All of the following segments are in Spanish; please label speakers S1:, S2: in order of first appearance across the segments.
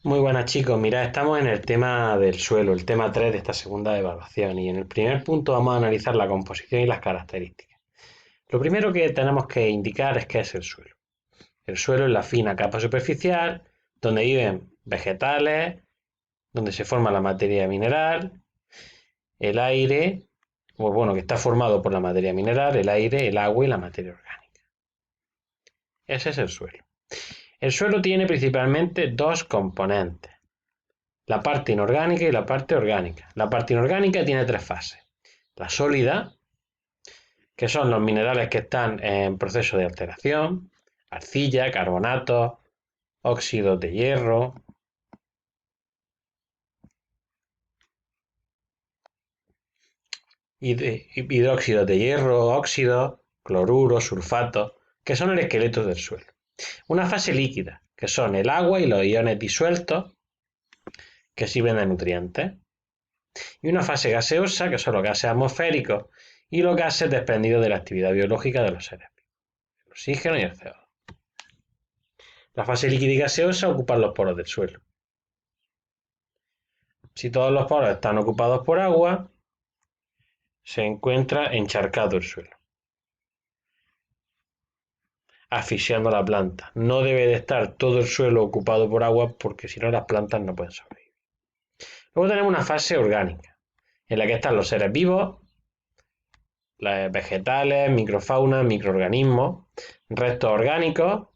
S1: Muy buenas chicos, mirad, estamos en el tema del suelo, el tema 3 de esta segunda evaluación y en el primer punto vamos a analizar la composición y las características. Lo primero que tenemos que indicar es qué es el suelo. El suelo es la fina capa superficial donde viven vegetales, donde se forma la materia mineral, el aire, o bueno, que está formado por la materia mineral, el aire, el agua y la materia orgánica. Ese es el suelo. El suelo tiene principalmente dos componentes: la parte inorgánica y la parte orgánica. La parte inorgánica tiene tres fases. La sólida, que son los minerales que están en proceso de alteración: arcilla, carbonato, óxidos de hierro, hidróxidos de hierro, óxidos, cloruro, sulfato, que son el esqueleto del suelo. Una fase líquida, que son el agua y los iones disueltos, que sirven de nutrientes. Y una fase gaseosa, que son los gases atmosféricos y los gases desprendidos de la actividad biológica de los seres vivos, el oxígeno y el CO2. La fase líquida y gaseosa ocupan los poros del suelo. Si todos los poros están ocupados por agua, se encuentra encharcado el suelo, asfixiando la planta. No debe de estar todo el suelo ocupado por agua porque si no las plantas no pueden sobrevivir. Luego tenemos una fase orgánica, en la que están los seres vivos, vegetales, microfauna, microorganismos, restos orgánicos,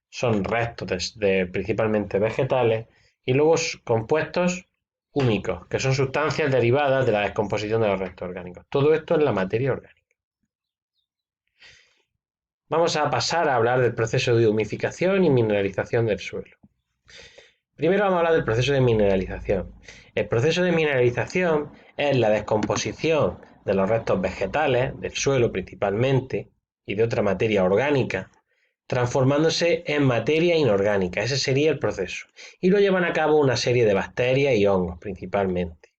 S1: son restos principalmente vegetales, y luego compuestos húmicos, que son sustancias derivadas de la descomposición de los restos orgánicos. Todo esto es la materia orgánica. Vamos a pasar a hablar del proceso de humificación y mineralización del suelo. Primero vamos a hablar del proceso de mineralización. El proceso de mineralización es la descomposición de los restos vegetales, del suelo principalmente, y de otra materia orgánica, transformándose en materia inorgánica. Ese sería el proceso. Y lo llevan a cabo una serie de bacterias y hongos principalmente.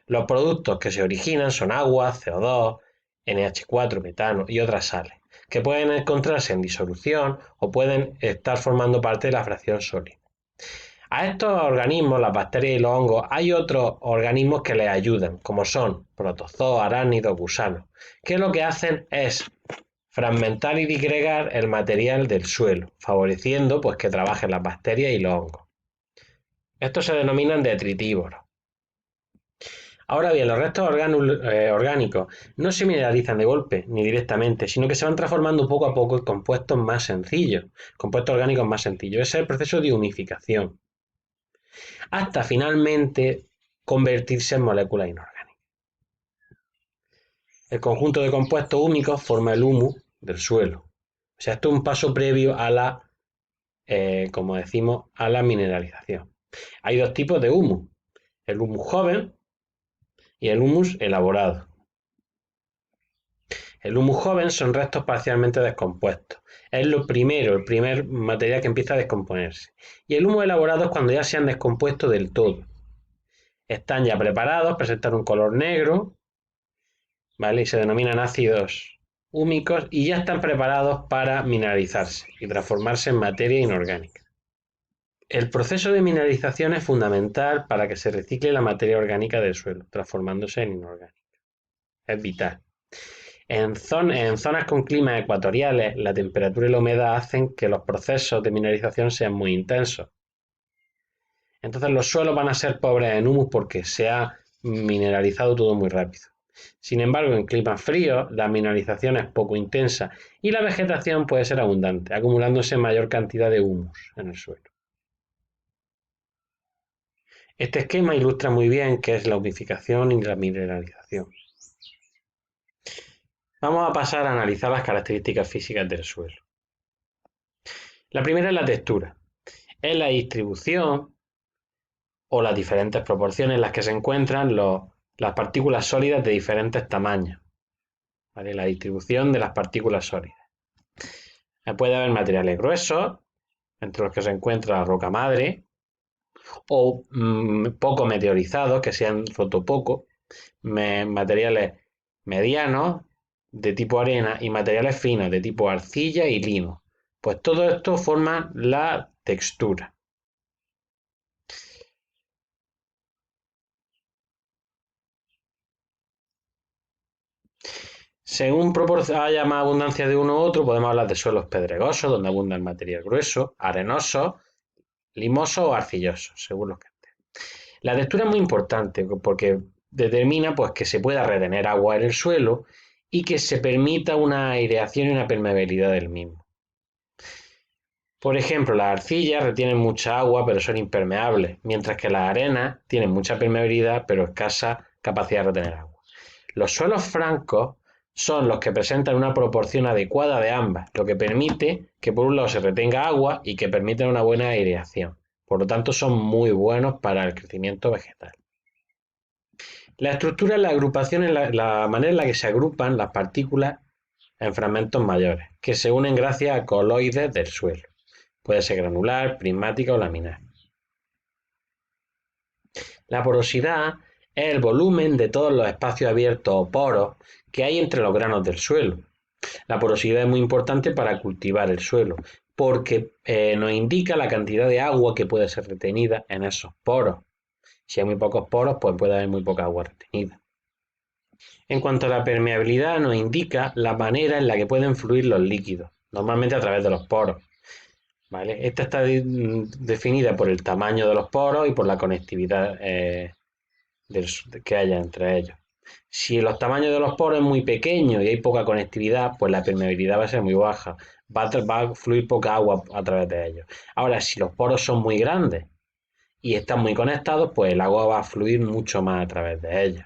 S1: Los productos que se originan son agua, CO2, NH4, metano y otras sales, que pueden encontrarse en disolución o pueden estar formando parte de la fracción sólida. A estos organismos, las bacterias y los hongos, hay otros organismos que les ayudan, como son protozoos, arácnidos, gusanos, que lo que hacen es fragmentar y disgregar el material del suelo, favoreciendo pues, que trabajen las bacterias y los hongos. Estos se denominan detritívoros. Ahora bien, los restos orgánicos no se mineralizan de golpe ni directamente, sino que se van transformando poco a poco en compuestos más sencillos, compuestos orgánicos más sencillos. Ese es el proceso de humificación, hasta finalmente convertirse en moléculas inorgánicas. El conjunto de compuestos húmicos forma el humus del suelo. O sea, esto es un paso previo a como decimos, a la mineralización. Hay dos tipos de humus: el humus joven y el humus elaborado. El humus joven son restos parcialmente descompuestos. Es lo primero, el primer material que empieza a descomponerse. Y el humus elaborado es cuando ya se han descompuesto del todo. Están ya preparados, presentan un color negro, ¿vale? Y se denominan ácidos húmicos y ya están preparados para mineralizarse y transformarse en materia inorgánica. El proceso de mineralización es fundamental para que se recicle la materia orgánica del suelo, transformándose en inorgánica. Es vital. En zonas con climas ecuatoriales, la temperatura y la humedad hacen que los procesos de mineralización sean muy intensos. Entonces los suelos van a ser pobres en humus porque se ha mineralizado todo muy rápido. Sin embargo, en climas fríos, la mineralización es poco intensa y la vegetación puede ser abundante, acumulándose mayor cantidad de humus en el suelo. Este esquema ilustra muy bien qué es la humificación y la mineralización. Vamos a pasar a analizar las características físicas del suelo. La primera es la textura. Es la distribución o las diferentes proporciones en las que se encuentran las partículas sólidas de diferentes tamaños. ¿Vale? La distribución de las partículas sólidas. Puede haber materiales gruesos, entre los que se encuentra la roca madre, o poco meteorizados, que se han roto poco, materiales medianos de tipo arena y materiales finos de tipo arcilla y limo. Pues todo esto forma la textura. Según haya más abundancia de uno u otro, podemos hablar de suelos pedregosos, donde abunda el material grueso, arenosos, limosos o arcillosos, según los que estén. La textura es muy importante porque determina pues, que se pueda retener agua en el suelo y que se permita una aireación y una permeabilidad del mismo. Por ejemplo, las arcillas retienen mucha agua pero son impermeables, mientras que las arenas tienen mucha permeabilidad pero escasa capacidad de retener agua. Los suelos francos son los que presentan una proporción adecuada de ambas, lo que permite que por un lado se retenga agua y que permiten una buena aireación. Por lo tanto, son muy buenos para el crecimiento vegetal. La estructura es la agrupación, la manera en la que se agrupan las partículas en fragmentos mayores, que se unen gracias a coloides del suelo. Puede ser granular, prismática o laminar. La porosidad es el volumen de todos los espacios abiertos o poros que hay entre los granos del suelo. La porosidad es muy importante para cultivar el suelo porque nos indica la cantidad de agua que puede ser retenida en esos poros. Si hay muy pocos poros, pues puede haber muy poca agua retenida. En cuanto a la permeabilidad, nos indica la manera en la que pueden fluir los líquidos, normalmente a través de los poros. ¿Vale? Esta está definida por el tamaño de los poros y por la conectividad que haya entre ellos. Si los tamaños de los poros es muy pequeño y hay poca conectividad, pues la permeabilidad va a ser muy baja. Va a fluir poca agua a través de ellos. Ahora, si los poros son muy grandes y están muy conectados, pues el agua va a fluir mucho más a través de ellos.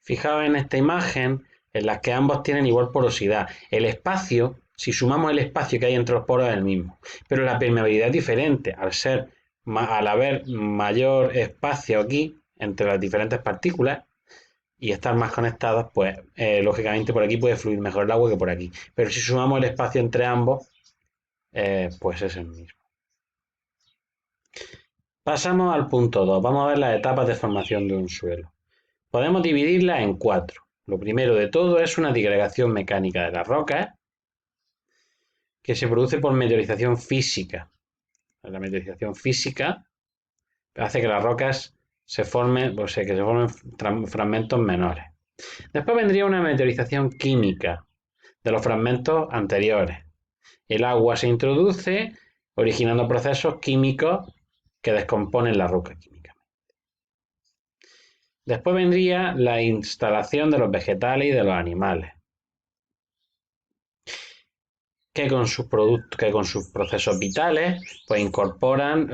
S1: Fijaos en esta imagen en la que ambos tienen igual porosidad. El espacio, si sumamos el espacio que hay entre los poros, es el mismo. Pero la permeabilidad es diferente. Al haber mayor espacio aquí entre las diferentes partículas y estar más conectadas, pues lógicamente por aquí puede fluir mejor el agua que por aquí. Pero si sumamos el espacio entre ambos, pues es el mismo. Pasamos al punto 2. Vamos a ver las etapas de formación de un suelo. Podemos dividirlas en 4. Lo primero de todo es una digregación mecánica de las rocas que se produce por meteorización física. La meteorización física hace que las rocas se formen, o sea, que se formen fragmentos menores. Después vendría una meteorización química de los fragmentos anteriores. El agua se introduce originando procesos químicos que descomponen la roca química. Después vendría la instalación de los vegetales y de los animales, que con sus procesos vitales pues incorporan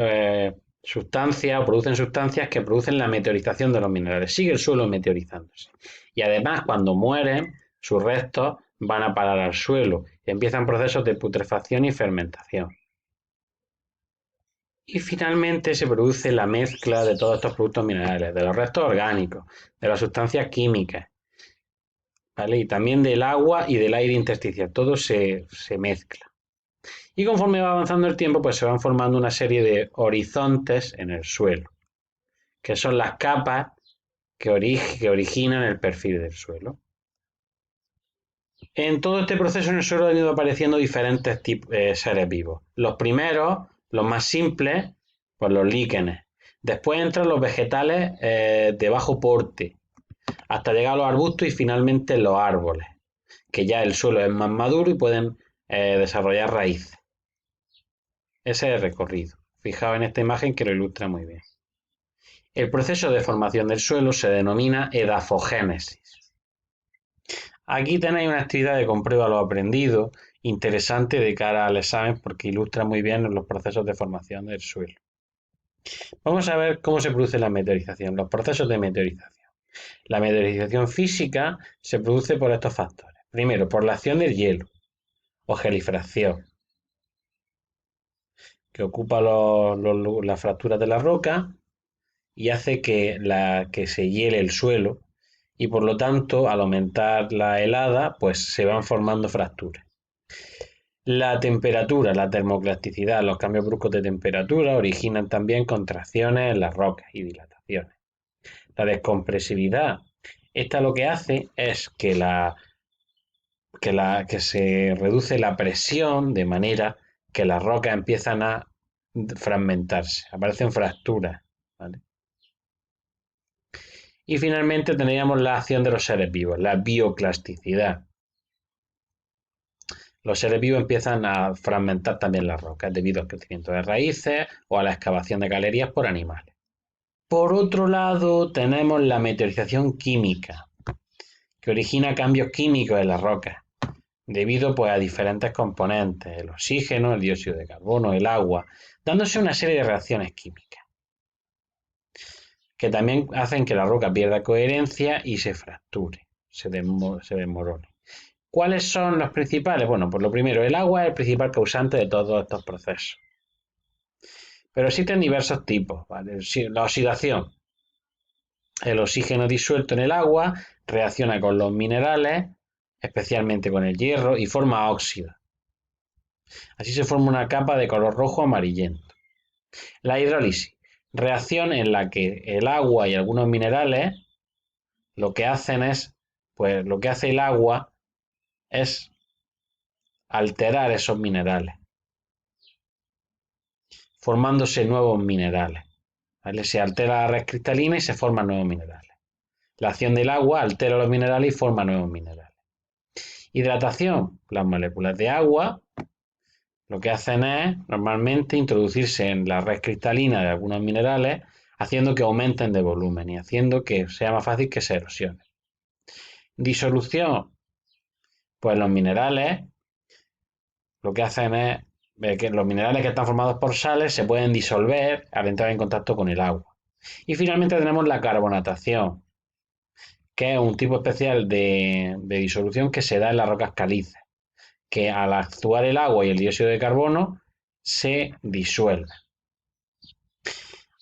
S1: sustancias o producen sustancias que producen la meteorización de los minerales. Sigue el suelo meteorizándose. Y además, cuando mueren, sus restos van a parar al suelo y empiezan procesos de putrefacción y fermentación. Y finalmente se produce la mezcla de todos estos productos minerales, de los restos orgánicos, de las sustancias químicas, ¿vale? Y también del agua y del aire intersticial. Todo se mezcla. Y conforme va avanzando el tiempo, pues se van formando una serie de horizontes en el suelo, que son las capas que originan el perfil del suelo. En todo este proceso en el suelo han ido apareciendo diferentes seres vivos. Los primeros, los más simples, pues los líquenes. Después entran los vegetales de bajo porte, hasta llegar a los arbustos y finalmente los árboles, que ya el suelo es más maduro y pueden desarrollar raíces. Ese es el recorrido. Fijaos en esta imagen que lo ilustra muy bien. El proceso de formación del suelo se denomina edafogénesis. Aquí tenéis una actividad de comprueba lo aprendido, interesante de cara al examen porque ilustra muy bien los procesos de formación del suelo. Vamos a ver cómo se produce la meteorización, los procesos de meteorización. La meteorización física se produce por estos factores. Primero, por la acción del hielo o gelifracción, que ocupa las fracturas de la roca y hace que se hiele el suelo y por lo tanto al aumentar la helada pues se van formando fracturas. La temperatura, la termoclasticidad, los cambios bruscos de temperatura originan también contracciones en las rocas y dilataciones. La descompresividad, esta lo que hace es que se reduce la presión de manera que las rocas empiezan a fragmentarse, aparecen fracturas, ¿vale? Y finalmente tendríamos la acción de los seres vivos, la bioclasticidad. Los seres vivos empiezan a fragmentar también las rocas debido al crecimiento de raíces o a la excavación de galerías por animales. Por otro lado, tenemos la meteorización química, que origina cambios químicos en las rocas, debido pues, a diferentes componentes, el oxígeno, el dióxido de carbono, el agua, dándose una serie de reacciones químicas, que también hacen que la roca pierda coherencia y se fracture, se desmorone. ¿Cuáles son los principales? Bueno, pues lo primero, el agua es el principal causante de todos estos procesos. Pero existen diversos tipos, ¿vale? La oxidación. El oxígeno disuelto en el agua reacciona con los minerales, especialmente con el hierro, y forma óxido. Así se forma una capa de color rojo amarillento. La hidrólisis. Reacción en la que el agua y algunos minerales lo que hacen es, pues lo que hace el agua es alterar esos minerales, formándose nuevos minerales. ¿Vale? Se altera la red cristalina y se forman nuevos minerales. La acción del agua altera los minerales y forma nuevos minerales. Hidratación. Las moléculas de agua lo que hacen es normalmente introducirse en la red cristalina de algunos minerales, haciendo que aumenten de volumen y haciendo que sea más fácil que se erosionen. Disolución. Pues los minerales lo que hacen es que los minerales que están formados por sales se pueden disolver al entrar en contacto con el agua. Y finalmente tenemos la carbonatación, que es un tipo especial de disolución que se da en las rocas calizas, que al actuar el agua y el dióxido de carbono se disuelve.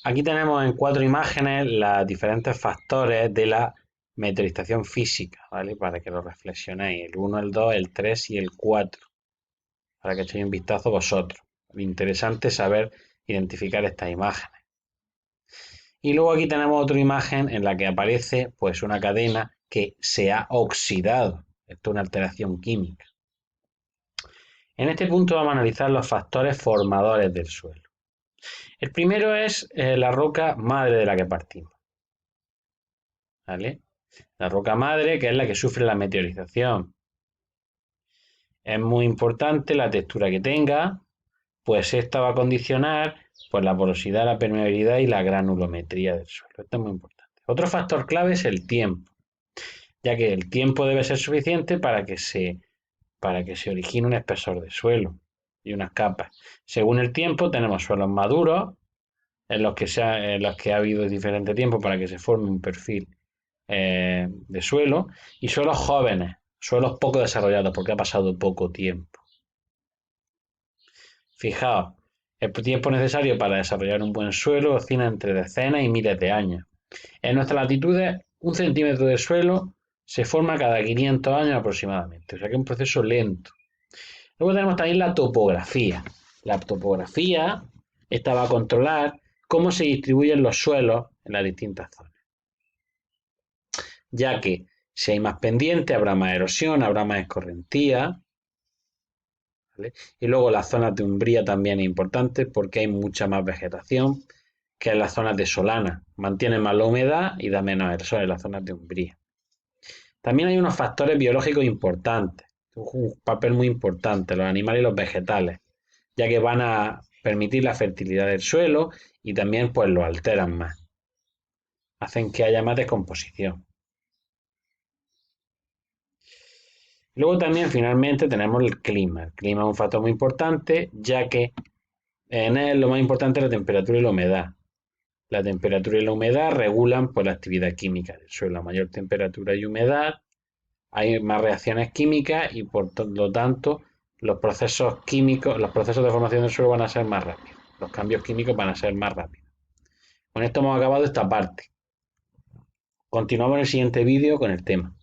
S1: Aquí tenemos en 4 imágenes los diferentes factores de la meteorización física, ¿vale? Para que lo reflexionéis, el 1, el 2, el 3 y el 4, para que echéis un vistazo vosotros. Interesante saber identificar estas imágenes. Y luego aquí tenemos otra imagen en la que aparece pues una cadena que se ha oxidado. Esto es una alteración química. En este punto vamos a analizar los factores formadores del suelo. El primero es la roca madre de la que partimos. ¿Vale? La roca madre, que es la que sufre la meteorización. Es muy importante la textura que tenga, pues esta va a condicionar pues, la porosidad, la permeabilidad y la granulometría del suelo. Esto es muy importante. Otro factor clave es el tiempo, ya que el tiempo debe ser suficiente para que se origine un espesor de suelo y unas capas. Según el tiempo, tenemos suelos maduros, en los que ha habido diferente tiempo para que se forme un perfil de suelo, y suelos jóvenes, suelos poco desarrollados porque ha pasado poco tiempo. Fijaos, el tiempo necesario para desarrollar un buen suelo oscila entre decenas y miles de años. En nuestras latitudes, 1 centímetro de suelo se forma cada 500 años aproximadamente, o sea que es un proceso lento. Luego tenemos también la topografía. La topografía esta va a controlar cómo se distribuyen los suelos en las distintas zonas, ya que si hay más pendiente habrá más erosión, habrá más escorrentía, ¿vale? Y luego las zonas de umbría también es importante porque hay mucha más vegetación que en las zonas de solana, mantiene más la humedad y da menos erosión en las zonas de umbría. También hay unos factores biológicos importantes, un papel muy importante, los animales y los vegetales, ya que van a permitir la fertilidad del suelo y también pues lo alteran más, hacen que haya más descomposición. Luego también finalmente tenemos el clima. El clima es un factor muy importante, ya que en él lo más importante es la temperatura y la humedad. La temperatura y la humedad regulan pues, la actividad química del suelo. A mayor temperatura y humedad hay más reacciones químicas y por lo tanto los procesos químicos, los procesos de formación del suelo van a ser más rápidos. Los cambios químicos van a ser más rápidos. Con esto hemos acabado esta parte. Continuamos en el siguiente vídeo con el tema.